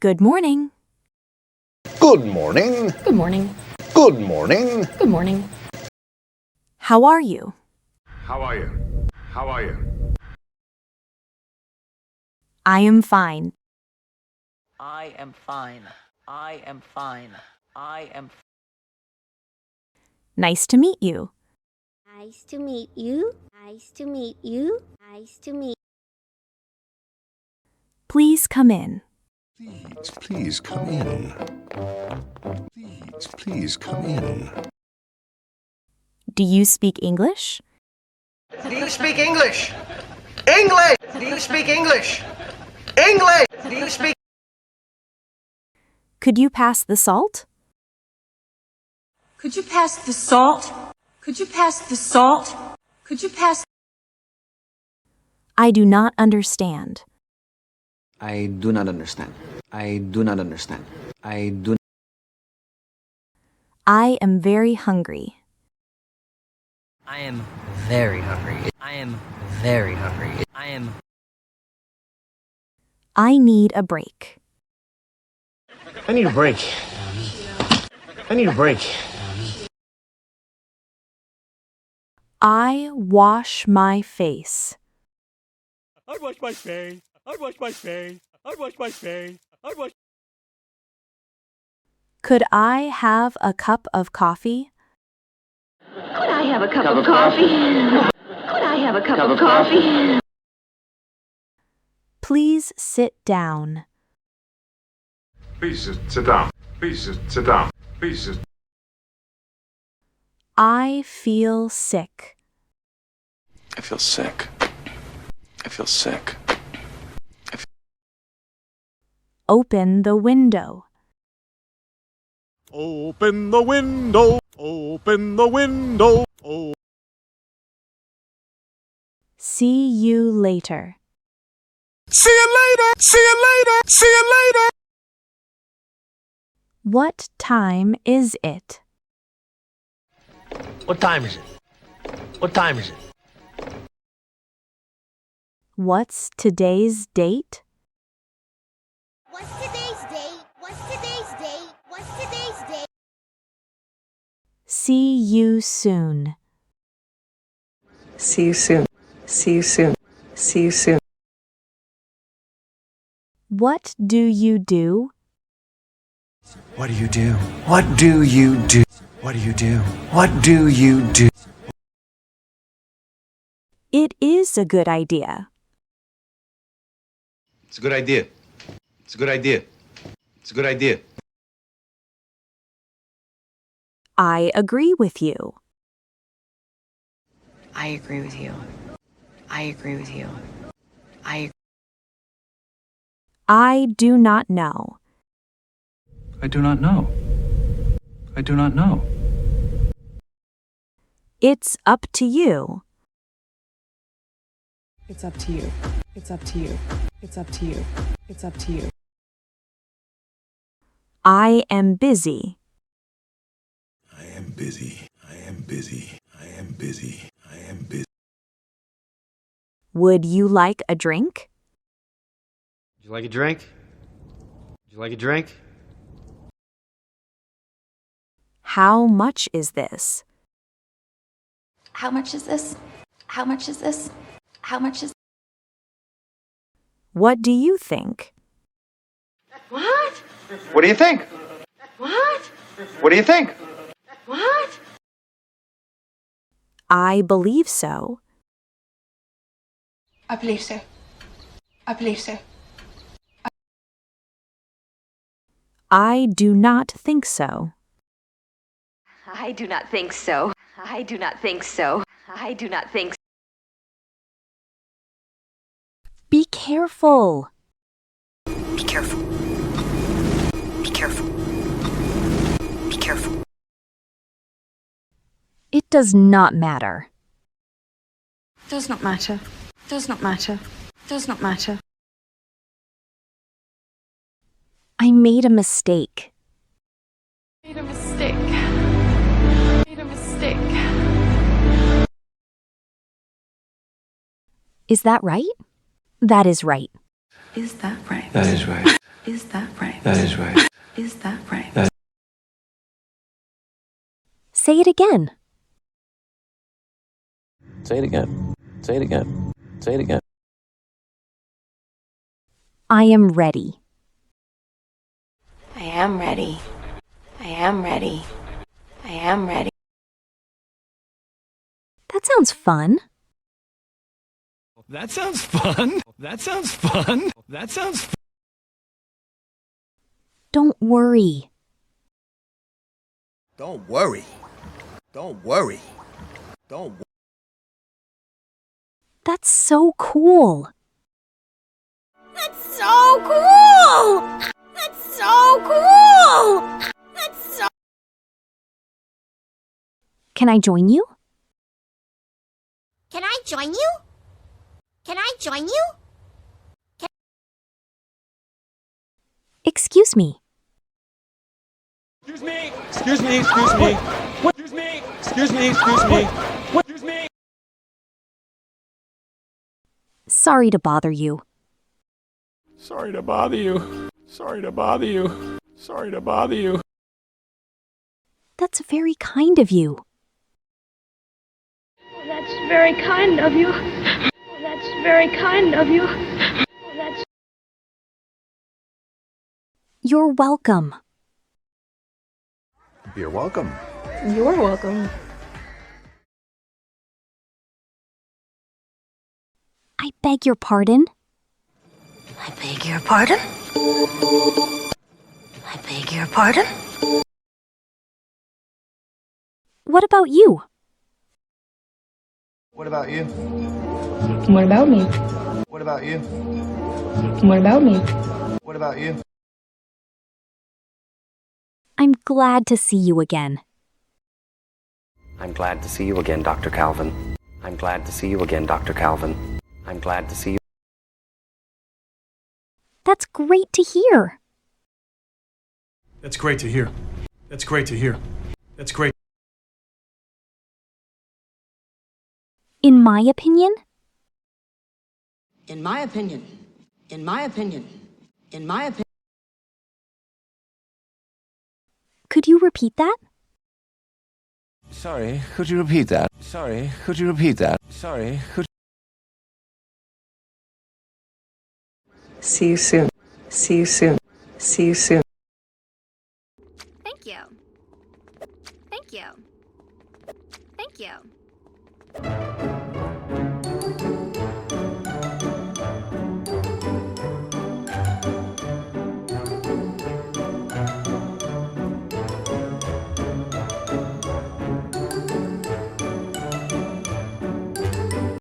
Good morning. Good morning. Good morning. Good morning. Good morning. How are you? How are you? How are you? I am fine. I am fine. I am fine. I am. Nice to meet you. Nice to meet you. Nice to meet you. Nice to meet. Please come in. Please come in. Please come in. Do you speak English? Do you speak English? English! Do you speak English? English! Do you speak? Could you pass the salt? Could you pass the salt? Could you pass the salt? Could you pass? I do not understand. I do not understand. I do not understand. I do. I am very hungry. I am very hungry. I am very hungry. I need a break. I need a break. I need a break. I wash my face. I wash my face. I wash my face. I wash my face. I wash. Could I have a cup of coffee? Could I have a cup of coffee? Could I have a cup of coffee? Please sit down. Please sit down. Please sit down. Please. I feel sick. I feel sick. I feel sick. Open the window. Open the window. Open the window. Oh. See you later. See you later. See you later. See you later. What time is it? What time is it? What time is it? What's today's date? What's today's date? What's today's date? What's today's date? See you soon. See you soon. See you soon. See you soon. What do you do? What do you do? What do you do? What do you do? What do you do? It is a good idea. It's a good idea. It's a good idea. It's a good idea. I agree with you. I agree with you. I agree with you. I do not know. I do not know. I do not know. It's up to you. It's up to you. It's up to you. It's up to you. It's up to you. I am busy. I am busy. I am busy. I am busy. I am busy. Would you like a drink? Would you like a drink? Would you like a drink? How much is this? How much is this? How much is this? How much is? What do you think? What? What do you think? What? What do you think? What? I believe so. I believe so. I believe so. I do not think so. I do not think so. I do not think so. I do not think so. Be careful. Be careful. Be careful. Be careful. It does not matter. Does not matter. Does not matter. Does not matter. I made a mistake. Made a mistake. Made a mistake. Is that right? That is right. Is that right? That is right. Is that right? That is right. Is that right? Say it again. Say it again. Say it again. Say it again. I am ready. I am ready. I am ready. I am ready. That sounds fun. That sounds fun. That sounds fun. That sounds fun. Don't worry. Don't worry. Don't worry. Don't worry. That's so cool. That's so cool! That's so cool! That's so... Can I join you? Can I join you? Can I join you? Excuse me. Excuse me. Excuse me. Excuse me. What? Excuse me. Excuse me. Excuse me. What? Excuse me. Sorry to bother you. Sorry to bother you. Sorry to bother you. Sorry to bother you. That's very kind of you. That's very kind of you. That's very kind of you. That's... You're welcome. You're welcome. You're welcome. I beg your pardon. I beg your pardon? I beg your pardon? What about you? What about you? What about me? What about you? What about me? What about you? I'm glad to see you again. I'm glad to see you again, Dr. Calvin. I'm glad to see you again, Dr. Calvin. I'm glad to see you. That's great to hear. That's great to hear. That's great to hear. That's great. In my opinion, In my opinion, in my opinion, in my opinion. could you repeat that? Sorry, could you repeat that? Sorry, could you repeat that? Sorry, could... See you soon. See you soon. See you soon.